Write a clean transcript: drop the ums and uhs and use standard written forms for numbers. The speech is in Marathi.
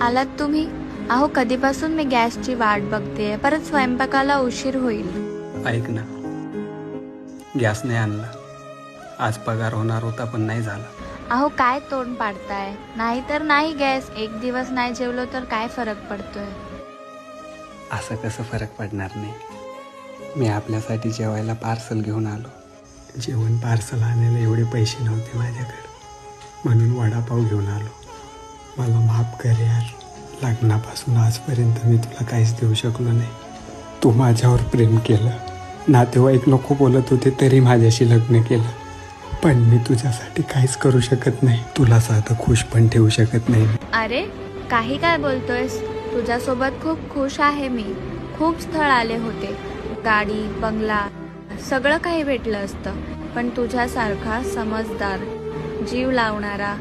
आलात तुम्ही? अहो कधीपासून मी गॅसची वाट बघतेय, परत स्वयंपाकाला उशीर होईल. ऐक ना, गॅस नाही आणला. आज पगार होणार होता पण नाही झाला. अहो काय तोंड पाडताय? नाही तर नाही गॅस. एक दिवस नाही जेवलो तर काय फरक पडतोय? असं कसं फरक पडणार नाही. मी आपल्यासाठी जेवायला पार्सल घेऊन आलो. जेवण पार्सल आणायला एवढे पैसे नव्हते माझ्याकडे, म्हणून वडापाव घेऊन आलो. मला माफ कर यार. लग्नापासून आजपर्यंत मी तुला काहीच देऊ शकलो नाही. तू माझ्यावर प्रेम केलं. नातेवाईक नको बोलत होते तरी माझ्याशी लग्न केलं. पण मी तुझ्यासाठी काहीच करू शकत नाही. तुला साधं खुश पण ठेवू शकत नाही. अरे काही काय बोलतोयस? तुझ्यासोबत खूप खुश आहे मी. खूप स्थळ आले होते, गाडी, बंगला, सगळं काही भेटलं असतं, पण तुझ्यासारखा समजदार, जीव लावणारा